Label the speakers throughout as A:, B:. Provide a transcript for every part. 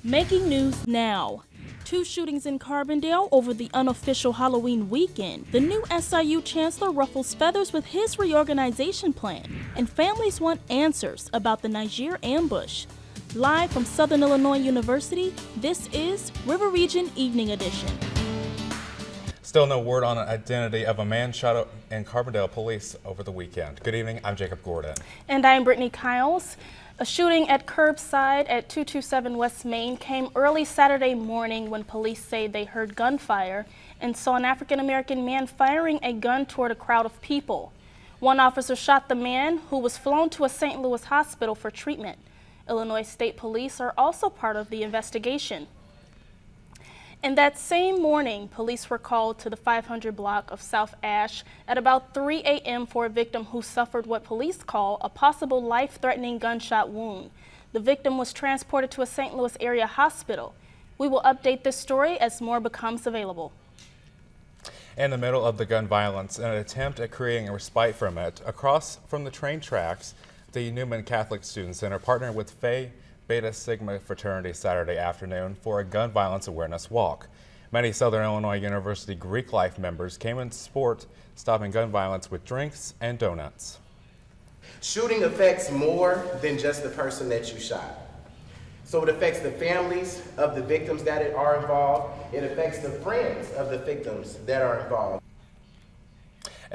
A: Making news now. 2 shootings in Carbondale over the unofficial Halloween weekend. The new SIU chancellor ruffles feathers with his reorganization plan, and families want answers about the Niger ambush. Live from Southern Illinois University, this is River Region Evening Edition.
B: Still no word on the identity of a man shot up in Carbondale police over the weekend. Good evening, I'm Jacob Gordon.
A: And I'm Brittany Kiles. A shooting at Curbside at 227 West Main came early Saturday morning when police say they heard gunfire and saw an African-American man firing a gun toward a crowd of people. One officer shot the man, who was flown to a St. Louis hospital for treatment. Illinois State Police are also part of the investigation. And that same morning, police were called to the 500 block of South Ash at about 3 a.m. for a victim who suffered what police call a possible life-threatening gunshot wound. The victim was transported to a St. Louis area hospital. We will update this story as more becomes available.
B: In the middle of the gun violence, in an attempt at creating a respite from it, across from the train tracks, the Newman Catholic Student Center partnered with Phi Beta Sigma fraternity Saturday afternoon for a gun violence awareness walk. Many Southern Illinois University Greek Life members came in support, stopping gun violence with drinks and donuts.
C: Shooting affects more than just the person that you shot. So it affects the families of the victims that are involved. It affects the friends of the victims that are involved.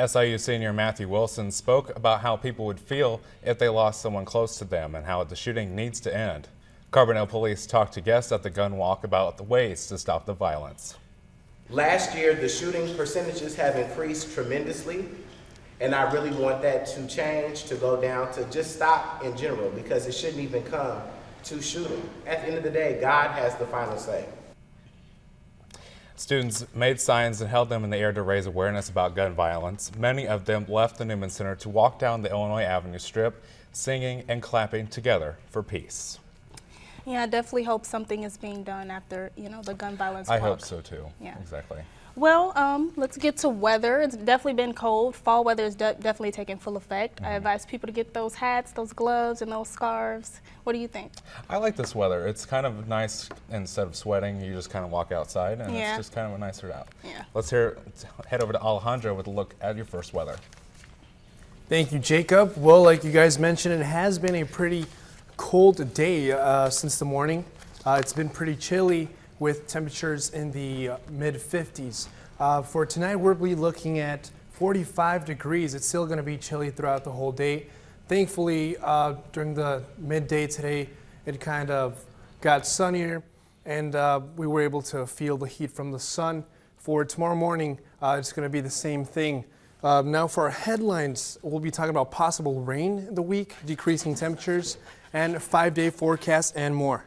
B: SIU senior Matthew Wilson spoke about how people would feel if they lost someone close to them and how the shooting needs to end. Carbondale police talked to guests at the gun walk about the ways to stop the violence.
C: Last year, the shooting percentages have increased tremendously, and I really want that to change, to go down, to just stop in general, because it shouldn't even come to shooting. At the end of the day, God has the final say.
B: Students made signs and held them in the air to raise awareness about gun violence. Many of them left the Newman Center to walk down the Illinois Avenue Strip, singing and clapping together for peace.
A: Yeah, I definitely hope something is being done after, the gun violence walk.
B: I hope so too.
A: Yeah.
B: Exactly.
A: Well, let's get to weather. It's definitely been cold. Fall weather is definitely taking full effect. I advise people to get those hats, those gloves, and those scarves. What do you think?
B: I like this weather. It's kind of nice. Instead of sweating, you just kind of walk outside, and it's just kind of a nicer out.
A: Yeah.
B: Let's head over to Alejandro with a look at your first weather.
D: Thank you, Jacob. Well, like you guys mentioned, it has been a pretty cold day since the morning. It's been pretty chilly, with temperatures in the mid-50s. For tonight, we'll be looking at 45 degrees. It's still going to be chilly throughout the whole day. Thankfully, during the midday today, it kind of got sunnier, and we were able to feel the heat from the sun. For tomorrow morning, it's going to be the same thing. Now for our headlines, we'll be talking about possible rain in the week, decreasing temperatures, and 5-day forecast and more.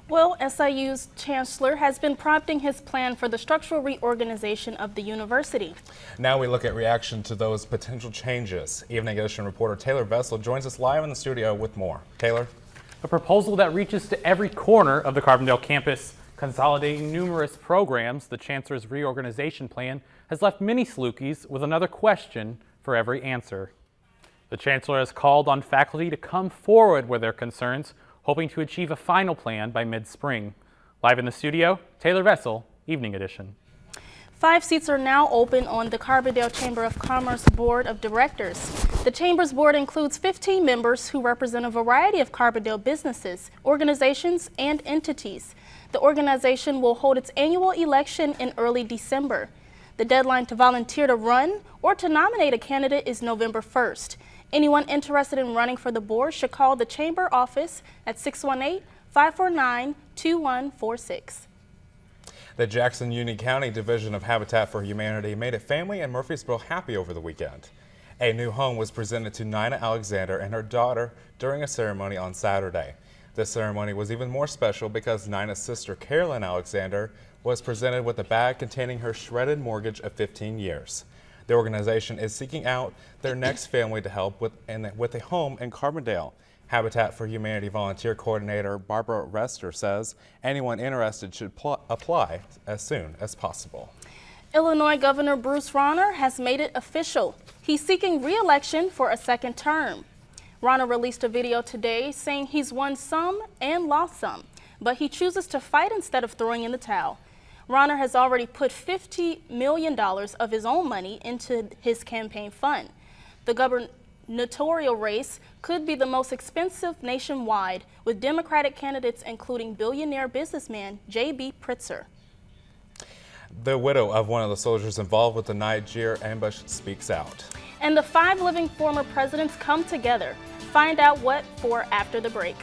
A: Well, SIU's chancellor has been prompting his plan for the structural reorganization of the university.
B: Now we look at reaction to those potential changes. Evening Edition reporter Taylor Vessel joins us live in the studio with more. Taylor?
E: A proposal that reaches to every corner of the Carbondale campus, consolidating numerous programs. The chancellor's reorganization plan has left many Salukis with another question for every answer. The chancellor has called on faculty to come forward with their concerns, hoping to achieve a final plan by mid-spring. Live in the studio, Taylor Vessel, Evening Edition.
A: 5 seats are now open on the Carbondale Chamber of Commerce Board of Directors. The Chamber's board includes 15 members who represent a variety of Carbondale businesses, organizations, and entities. The organization will hold its annual election in early December. The deadline to volunteer to run or to nominate a candidate is November 1st. Anyone interested in running for the board should call the Chamber office at 618-549-2146.
B: The Jackson Union County Division of Habitat for Humanity made a family in Murfreesboro happy over the weekend. A new home was presented to Nina Alexander and her daughter during a ceremony on Saturday. This ceremony was even more special because Nina's sister, Carolyn Alexander, was presented with a bag containing her shredded mortgage of 15 years. The organization is seeking out their next family to help with a home in Carbondale. Habitat for Humanity volunteer coordinator Barbara Rester says anyone interested should apply as soon as possible.
A: Illinois Governor Bruce Rauner has made it official. He's seeking re-election for a second term. Rana released a video today saying he's won some and lost some, but he chooses to fight instead of throwing in the towel. Rana has already put $50 million of his own money into his campaign fund. The gubernatorial race could be the most expensive nationwide, with Democratic candidates including billionaire businessman J.B. Pritzker.
B: The widow of one of the soldiers involved with the Niger ambush speaks out.
A: And the 5 living former presidents come together. Find out what for after the break.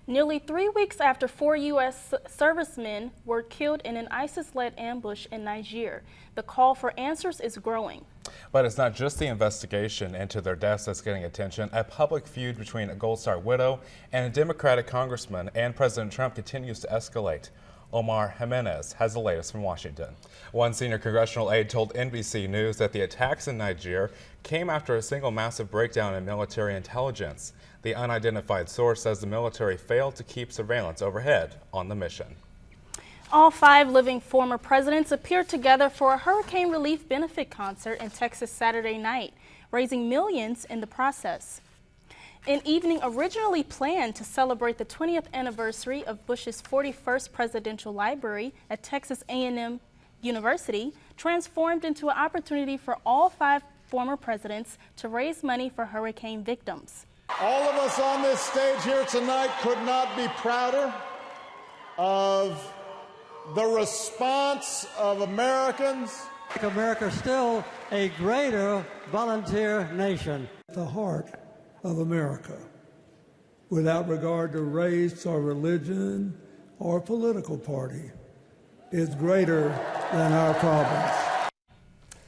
A: Nearly 3 weeks after 4 U.S. servicemen were killed in an ISIS-led ambush in Niger, the call for answers is growing.
B: But it's not just the investigation into their deaths that's getting attention. A public feud between a Gold Star widow and a Democratic congressman and President Trump continues to escalate. Omar Jimenez has the latest from Washington. One senior congressional aide told NBC News that the attacks in Niger came after a single massive breakdown in military intelligence. The unidentified source says the military failed to keep surveillance overhead on the mission.
A: All 5 living former presidents appeared together for a hurricane relief benefit concert in Texas Saturday night, raising millions in the process. An evening originally planned to celebrate the 20th anniversary of Bush's 41st presidential library at Texas A&M University transformed into an opportunity for all 5 former presidents to raise money for hurricane victims.
F: All of us on this stage here tonight could not be prouder of the response of Americans.
G: America is still a greater volunteer nation.
H: The heart of America, without regard to race or religion or political party, is greater than our problems.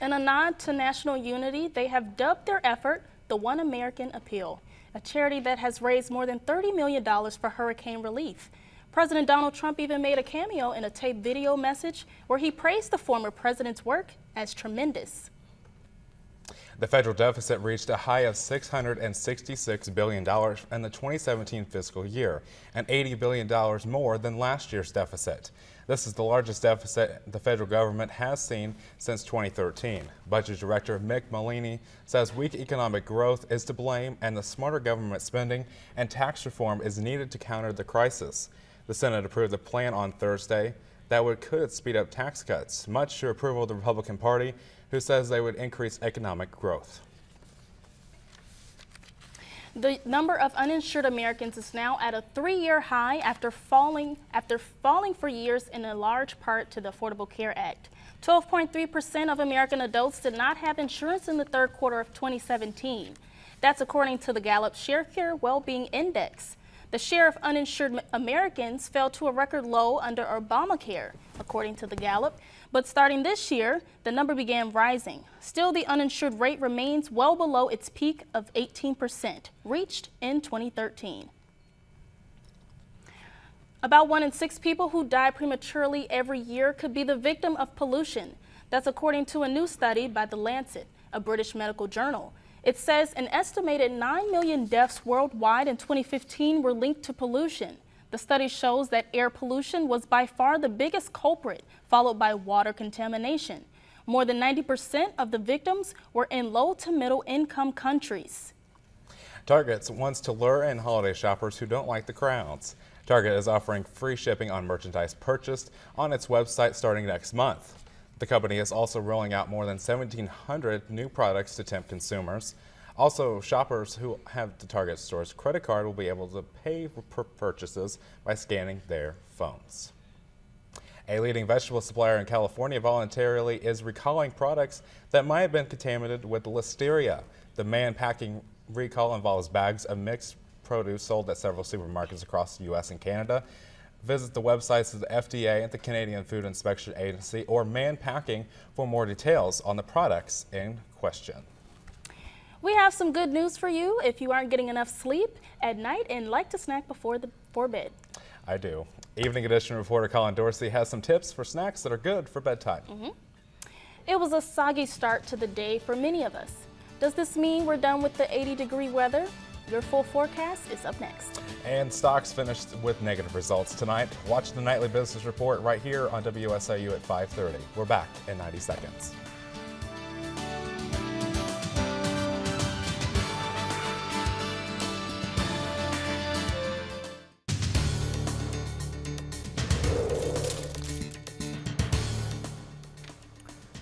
A: In a nod to national unity, they have dubbed their effort the One American Appeal, a charity that has raised more than $30 million for hurricane relief. President Donald Trump even made a cameo in a taped video message where he praised the former president's work as tremendous.
B: The federal deficit reached a high of $666 billion in the 2017 fiscal year, and $80 billion more than last year's deficit. This is the largest deficit the federal government has seen since 2013. Budget Director Mick Mullaney says weak economic growth is to blame, and the smarter government spending and tax reform is needed to counter the crisis. The Senate approved a plan on Thursday that could speed up tax cuts, much to approval of the Republican Party, who says they would increase economic growth.
A: The number of uninsured Americans is now at a 3-year high after falling for years in a large part to the Affordable Care Act. 12.3% of American adults did not have insurance in the third quarter of 2017. That's according to the Gallup Sharecare Wellbeing Index. The share of uninsured Americans fell to a record low under Obamacare, according to the Gallup. But starting this year, the number began rising. Still, the uninsured rate remains well below its peak of 18%, reached in 2013. About 1 in 6 people who die prematurely every year could be the victim of pollution. That's according to a new study by The Lancet, a British medical journal. It says an estimated 9 million deaths worldwide in 2015 were linked to pollution. The study shows that air pollution was by far the biggest culprit, followed by water contamination. More than 90% of the victims were in low to middle income countries.
B: Target wants to lure in holiday shoppers who don't like the crowds. Target is offering free shipping on merchandise purchased on its website starting next month. The company is also rolling out more than 1,700 new products to tempt consumers. Also, shoppers who have the Target store's credit card will be able to pay for purchases by scanning their phones. A leading vegetable supplier in California voluntarily is recalling products that might have been contaminated with listeria. The man-packing recall involves bags of mixed produce sold at several supermarkets across the U.S. and Canada. Visit the websites of the FDA and the Canadian Food Inspection Agency or Man Packing for more details on the products in question.
A: We have some good news for you if you aren't getting enough sleep at night and like to snack before bed.
B: I do. Evening Edition reporter Colin Dorsey has some tips for snacks that are good for bedtime.
A: It was a soggy start to the day for many of us. Does this mean we're done with the 80-degree weather? Your full forecast is up next.
B: And stocks finished with negative results tonight. Watch the Nightly Business Report right here on WSIU at 5:30. We're back in 90 seconds.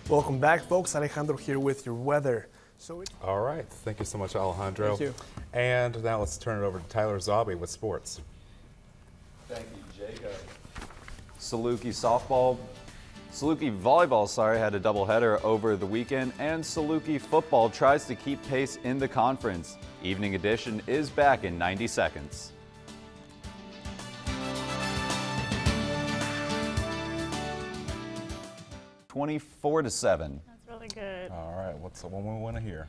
D: Welcome back, folks. Alejandro here with your weather.
B: All right. Thank you so much, Alejandro.
D: Thank you.
B: And now let's turn it over to Tyler Zobby with sports.
I: Thank you, Jacob. Saluki volleyball, had a doubleheader over the weekend, and Saluki football tries to keep pace in the conference. Evening Edition is back in 90 seconds. (24-7).
A: That's really good.
B: All right. What's the one we want to hear?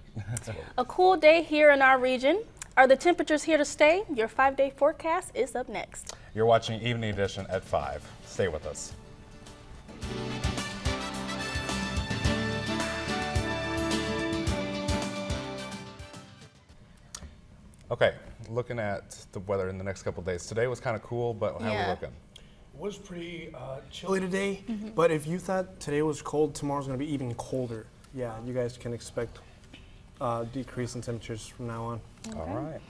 A: A cool day here in our region. Are the temperatures here to stay? Your 5-day forecast is up next.
B: You're watching Evening Edition at 5. Stay with us. Okay, looking at the weather in the next couple of days. Today was kind of cool, but how are we looking?
D: It was pretty chilly today, but if you thought today was cold, tomorrow's going to be even colder. Yeah, you guys can expect decrease in temperatures from now on.
A: Okay.
B: All right.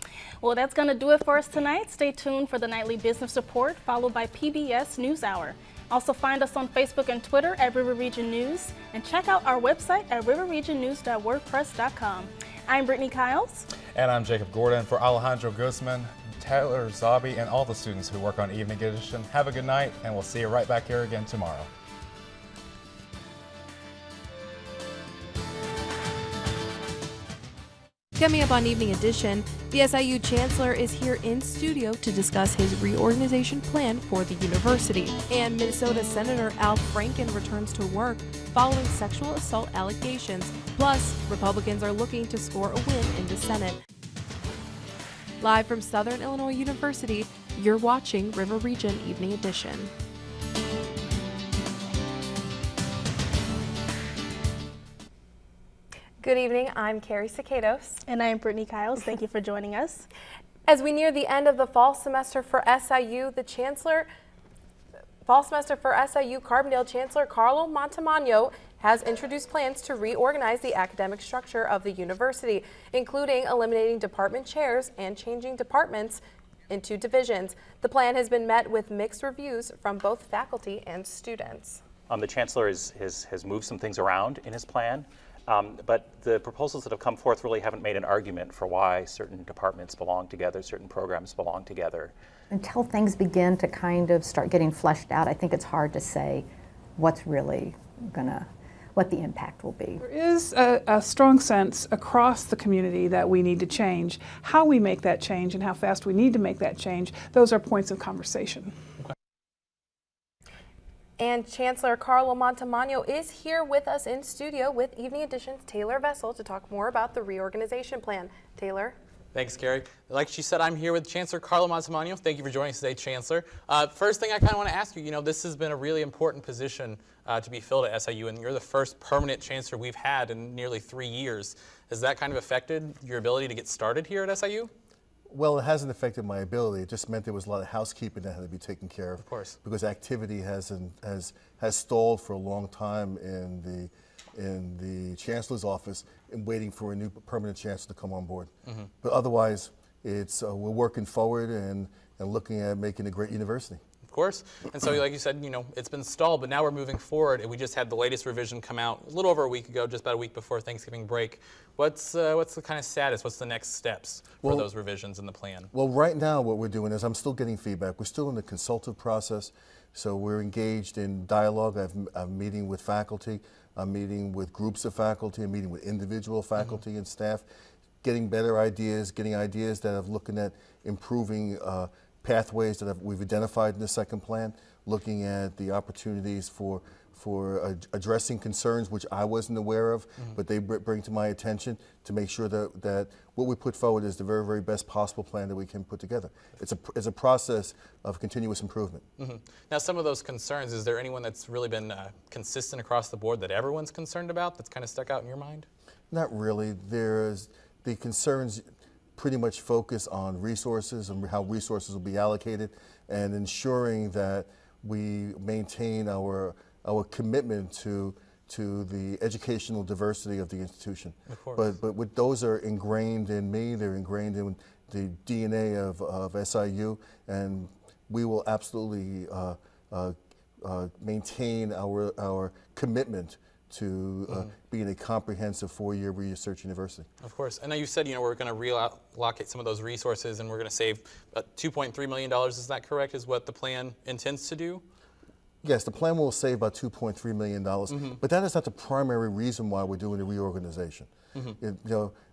A: Well, that's going to do it for us tonight. Stay tuned for the Nightly Business Report, followed by PBS NewsHour. Also find us on Facebook and Twitter at River Region News, and check out our website at riverregionnews.wordpress.com. I'm Brittany Kiles.
B: And I'm Jacob Gordon. For Alejandro Guzman, Tyler Zobby, and all the students who work on Evening Edition, have a good night, and we'll see you right back here again tomorrow.
J: Coming up on Evening Edition, the SIU Chancellor is here in studio to discuss his reorganization plan for the university. And Minnesota Senator Al Franken returns to work following sexual assault allegations. Plus, Republicans are looking to score a win in the Senate. Live from Southern Illinois University, you're watching River Region Evening Edition.
K: Good evening, I'm Carrie Cicados.
A: And I'm Brittany Kiles. Thank you for joining us.
K: As we near the end of the fall semester for SIU, Carbondale Chancellor Carlo Montemagno has introduced plans to reorganize the academic structure of the university, including eliminating department chairs and changing departments into divisions. The plan has been met with mixed reviews from both faculty and students.
L: The Chancellor has moved some things around in his plan. But the proposals that have come forth really haven't made an argument for why certain departments belong together, certain programs belong together.
M: Until things begin to kind of start getting fleshed out, I think it's hard to say what's really what the impact will be.
N: There is a strong sense across the community that we need to change. How we make that change and how fast we need to make that change, those are points of conversation.
K: And Chancellor Carlo Montemagno is here with us in studio with Evening Edition's Taylor Vessel to talk more about the reorganization plan. Taylor?
E: Thanks, Carrie. Like she said, I'm here with Chancellor Carlo Montemagno. Thank you for joining us today, Chancellor. First thing I kind of want to ask you, this has been a really important position to be filled at SIU, and you're the first permanent chancellor we've had in nearly 3 years. Has that kind of affected your ability to get started here at SIU?
O: Well, it hasn't affected my ability. It just meant there was a lot of housekeeping that had to be taken care of.
E: Of course.
O: Because activity has stalled for a long time in the chancellor's office and waiting for a new permanent chancellor to come on board. Mm-hmm. But otherwise, it's we're working forward and looking at making a great university.
E: Of course. And so, like you said, it's been stalled, but now we're moving forward, and we just had the latest revision come out a little over a week ago, just about a week before Thanksgiving break. What's the kind of status? What's the next steps for those revisions in the plan?
O: Well, right now what we're doing is I'm still getting feedback. We're still in the consultative process, so we're engaged in dialogue. I'm meeting with faculty. I'm meeting with groups of faculty. I'm meeting with individual faculty and staff, getting better ideas, getting ideas that are looking at improving pathways that we've identified in the second plan, looking at the opportunities for addressing concerns which I wasn't aware of, but they bring to my attention to make sure that what we put forward is the very, very best possible plan that we can put together. It's a process of continuous improvement.
E: Mm-hmm. Now, some of those concerns, is there anyone that's really been consistent across the board that everyone's concerned about that's kind of stuck out in your mind?
O: Not really. There's the concerns. pretty much focus on resources and how resources will be allocated, and ensuring that we maintain our commitment to the educational diversity of the institution.
E: Of course.
O: But with those are ingrained in me, they're ingrained in the DNA of SIU, and we will absolutely maintain our commitment to being a comprehensive four-year research university.
E: Of course. And now you said, we're going to reallocate some of those resources and we're going to save $2.3 million. Is that correct, is what the plan intends to do?
O: Yes, the plan will save about $2.3 million, but that is not the primary reason why we're doing the reorganization.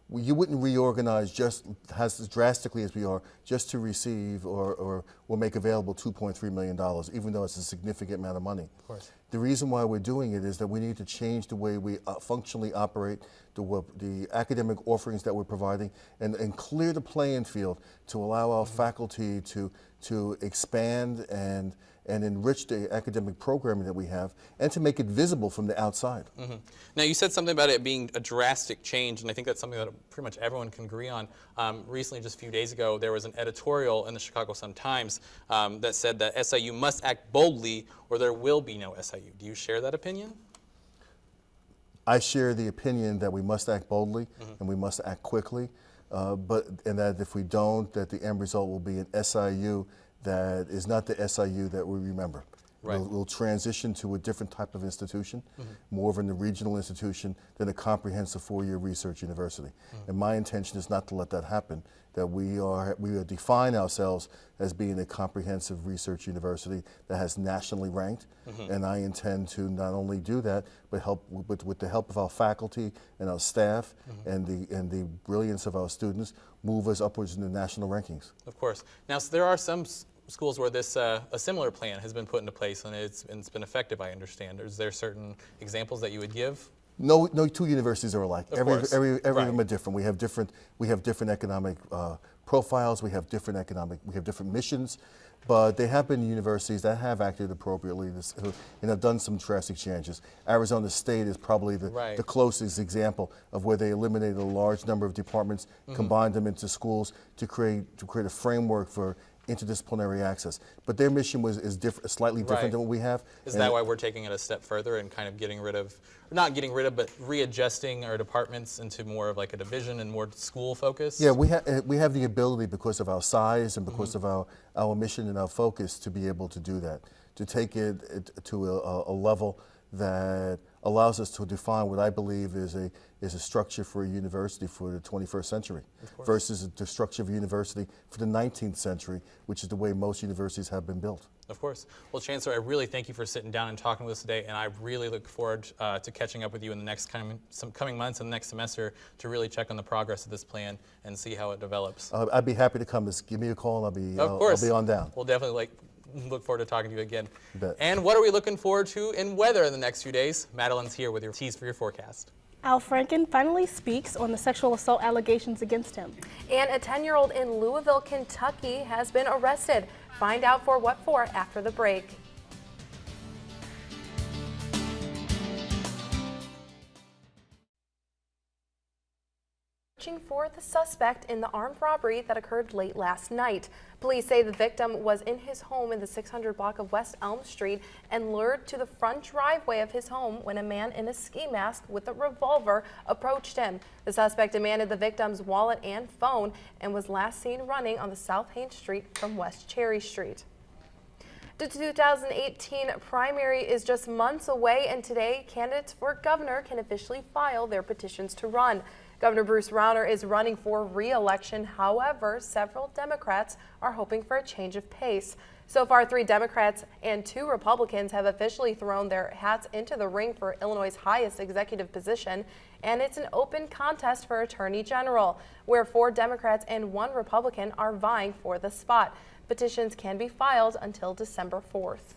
O: You wouldn't reorganize just as drastically as we are just to receive or make available $2.3 million, even though it's a significant amount of money.
E: Of course.
O: The reason why we're doing it is that we need to change the way we functionally operate, the academic offerings that we're providing, and clear the playing field to allow our faculty to expand and enrich the academic programming that we have, and to make it visible from the outside.
E: Now, you said something about it being a drastic change, and I think that's something that pretty much everyone can agree on. Recently, just a few days ago, there was an editorial in the Chicago Sun-Times that said that SIU must act boldly or there will be no SIU. Do you share that opinion?
O: I share the opinion that we must act boldly and we must act quickly, and that if we don't, that the end result will be an SIU that is not the SIU that we remember.
E: Right.
O: We'll transition to a different type of institution, more of a regional institution than a comprehensive four-year research university. And my intention is not to let that happen, that we define ourselves as being a comprehensive research university that has nationally ranked. And I intend to not only do that, but with the help of our faculty and our staff and the brilliance of our students, move us upwards in the national rankings.
E: Of course. Now, so there are some schools where this a similar plan has been put into place and it's been effective, I understand. Is there certain examples that you would give?
O: No two universities are alike. Every of them are different. We have different economic profiles. We have different missions, but they have been universities that have acted appropriately and have done some drastic changes. Arizona State is probably the closest example of where they eliminated a large number of departments, combined them into schools to create a framework for interdisciplinary access. But their mission is slightly different than what we have.
E: Is that why we're taking it a step further and kind of but readjusting our departments into more of like a division and more school focus?
O: Yeah, we have the ability, because of our size and because of our mission and our focus, to be able to do that, to take it to a level that allows us to define what I believe is a structure for a university for the 21st century versus the structure of a university for the 19th century, which is the way most universities have been built.
E: Of course. Well, Chancellor, I really thank you for sitting down and talking with us today, and I really look forward to catching up with you in the next coming months and the next semester to really check on the progress of this plan and see how it develops.
O: I'd be happy to come. Just give me a call and I'll be on down.
E: We'll definitely look forward to talking to you again. And what are we looking forward to in weather in the next few days? Madeline's here with your tease for your forecast.
A: Al Franken finally speaks on the sexual assault allegations against him.
K: And a 10-year-old in Louisville, Kentucky has been arrested. Find out for what for after the break. Searching for the suspect in the armed robbery that occurred late last night. Police say the victim was in his home in the 600 block of West Elm Street and lured to the front driveway of his home when a man in a ski mask with a revolver approached him. The suspect demanded the victim's wallet and phone and was last seen running on the South Haines Street from West Cherry Street. The 2018 primary is just months away, and today candidates for governor can officially file their petitions to run. Governor Bruce Rauner is running for re-election. However, several Democrats are hoping for a change of pace. So far, 3 Democrats and 2 Republicans have officially thrown their hats into the ring for Illinois' highest executive position, and it's an open contest for Attorney General, where 4 Democrats and 1 Republican are vying for the spot. Petitions can be filed until December 4th.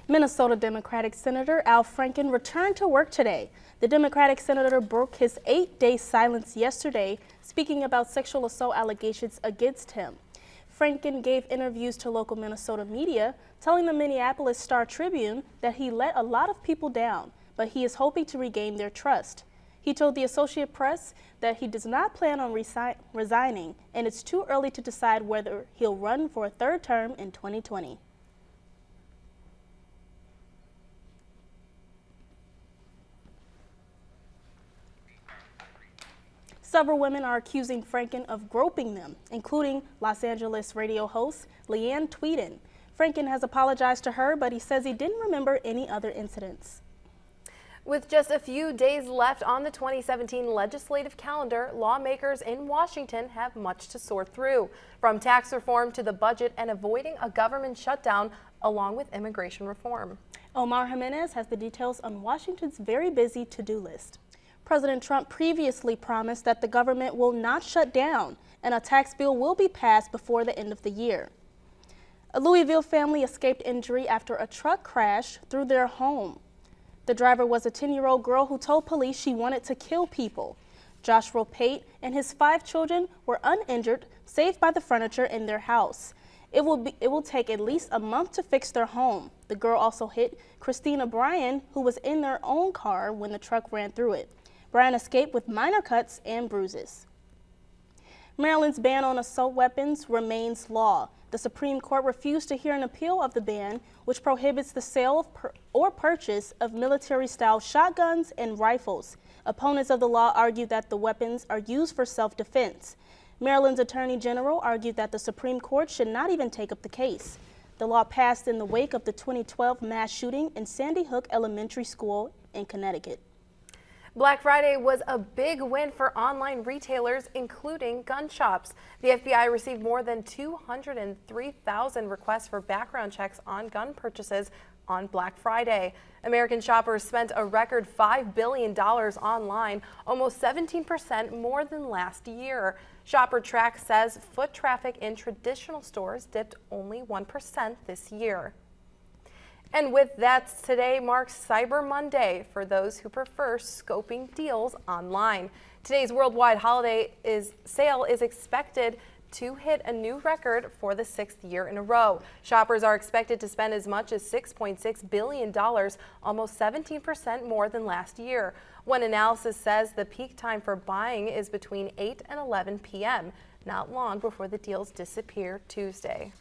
A: Minnesota Democratic Senator Al Franken returned to work today. The Democratic senator broke his 8-day silence yesterday, speaking about sexual assault allegations against him. Franken gave interviews to local Minnesota media, telling the Minneapolis Star Tribune that he let a lot of people down, but he is hoping to regain their trust. He told the Associated Press that he does not plan on resigning, and it's too early to decide whether he'll run for a third term in 2020. Several women are accusing Franken of groping them, including Los Angeles radio host Leanne Tweeden. Franken has apologized to her, but he says he didn't remember any other incidents.
K: With just a few days left on the 2017 legislative calendar, lawmakers in Washington have much to sort through, from tax reform to the budget and avoiding a government shutdown, along with immigration reform.
A: Omar Jimenez has the details on Washington's very busy to-do list. President Trump previously promised that the government will not shut down and a tax bill will be passed before the end of the year. A Louisville family escaped injury after a truck crashed through their home. The driver was a 10-year-old girl who told police she wanted to kill people. Joshua Pate and his 5 children were uninjured, saved by the furniture in their house. It will take at least a month to fix their home. The girl also hit Christina Bryan, who was in their own car when the truck ran through it. Bryan escaped with minor cuts and bruises. Maryland's ban on assault weapons remains law. The Supreme Court refused to hear an appeal of the ban, which prohibits the sale or purchase of military-style shotguns and rifles. Opponents of the law argued that the weapons are used for self-defense. Maryland's Attorney General argued that the Supreme Court should not even take up the case. The law passed in the wake of the 2012 mass shooting in Sandy Hook Elementary School in Connecticut.
K: Black Friday was a big win for online retailers, including gun shops. The FBI received more than 203,000 requests for background checks on gun purchases on Black Friday. American shoppers spent a record $5 billion online, almost 17% more than last year. ShopperTrack says foot traffic in traditional stores dipped only 1% this year. And with that, today marks Cyber Monday for those who prefer scoping deals online. Today's worldwide holiday sale is expected to hit a new record for the 6th year in a row. Shoppers are expected to spend as much as $6.6 billion, almost 17% more than last year. One analysis says the peak time for buying is between 8 and 11 p.m., not long before the deals disappear Tuesday.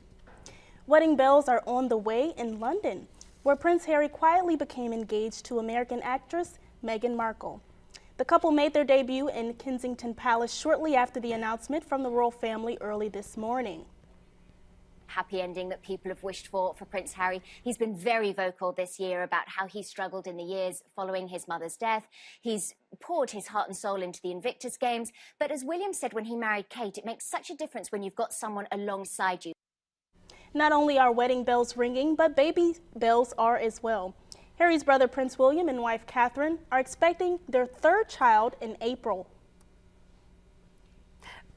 A: Wedding bells are on the way in London, where Prince Harry quietly became engaged to American actress Meghan Markle. The couple made their debut in Kensington Palace shortly after the announcement from the royal family early this morning.
P: Happy ending that people have wished for Prince Harry. He's been very vocal this year about how he struggled in the years following his mother's death. He's poured his heart and soul into the Invictus Games. But as William said when he married Kate, it makes such a difference when you've got someone alongside you.
A: Not only are wedding bells ringing, but baby bells are as well. Harry's brother Prince William and wife Catherine are expecting their 3rd child in April.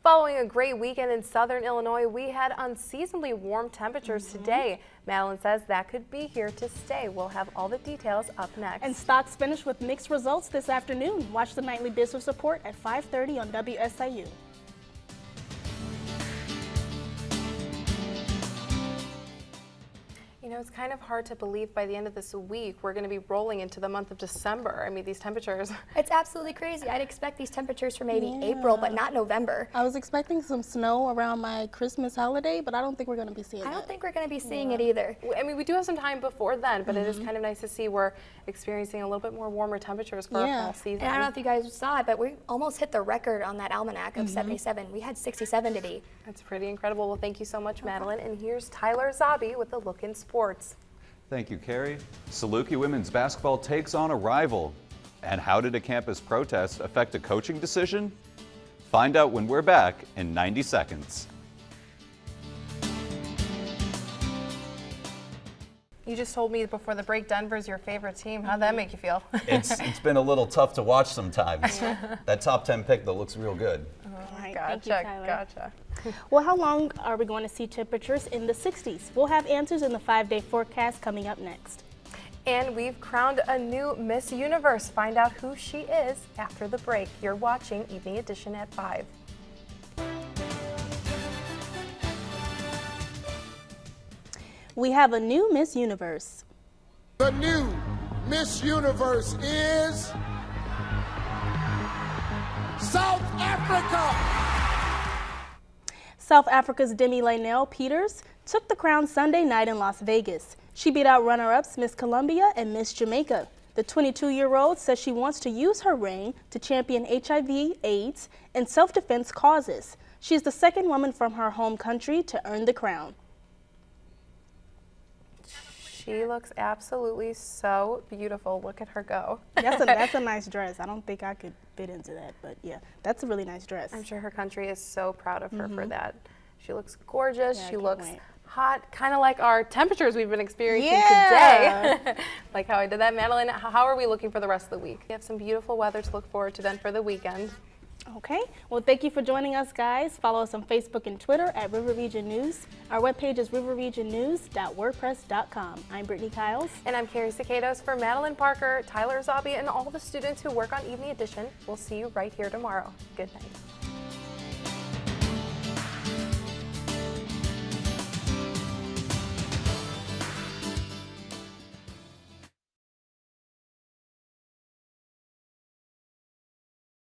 K: Following a great weekend in southern Illinois, we had unseasonably warm temperatures today. Madeline says that could be here to stay. We'll have all the details up next.
A: And stocks finished with mixed results this afternoon. Watch the nightly business report at 5:30 on WSIU.
K: You know, it's kind of hard to believe by the end of this week we're going to be rolling into the month of December. I mean, these temperatures.
Q: It's absolutely crazy. I'd expect these temperatures for maybe April, but not November.
A: I was expecting some snow around my Christmas holiday, but I don't think we're going to be seeing it.
Q: I don't think we're going to be seeing it either.
K: I mean, we do have some time before then, but it is kind of nice to see we're experiencing a little bit more warmer temperatures for our fall season.
Q: And I don't know if you guys saw it, but we almost hit the record on that almanac of 77. We had 67 today.
K: That's pretty incredible. Well, thank you so much, Madeline. And here's Tyler Zabi with a look in sports.
I: Thank you, Carrie. Saluki women's basketball takes on a rival. And how did a campus protest affect a coaching decision? Find out when we're back in 90 seconds.
K: You just told me before the break Denver's your favorite team. How'd that make you feel?
R: It's been a little tough to watch sometimes. That top 10 pick, though, looks real good.
A: Right,
K: gotcha,
A: thank you, Tyler.
K: Gotcha.
A: Well, how long are we going to see temperatures in the 60s? We'll have answers in the 5-day forecast coming up next.
K: And we've crowned a new Miss Universe. Find out who she is after the break. You're watching Evening Edition at 5.
A: We have a new Miss Universe.
F: The new Miss Universe is South Africa!
A: South Africa's Demi Lanelle Peters took the crown Sunday night in Las Vegas. She beat out runner-ups Miss Colombia and Miss Jamaica. The 22-year-old says she wants to use her reign to champion HIV, AIDS, and self-defense causes. She is the second woman from her home country to earn the crown.
K: She looks absolutely so beautiful. Look at her go.
A: That's a nice dress. I don't think I could fit into that, but yeah, that's a really nice dress.
K: I'm sure her country is so proud of her for that. She looks gorgeous.
A: Yeah,
K: she looks hot, kind of like our temperatures we've been experiencing
A: Yeah.
K: today. Like how I did that. Madeline, how are we looking for the rest of the week? We have some beautiful weather to look forward to then for the weekend.
A: Okay, well, thank you for joining us, guys. Follow us on Facebook and Twitter at River Region News. Our webpage is riverregionnews.wordpress.com. I'm Brittany Kiles.
K: And I'm Carrie Cicados. For Madeline Parker, Tyler Zabi, and all the students who work on Evening Edition, we'll see you right here tomorrow. Good night.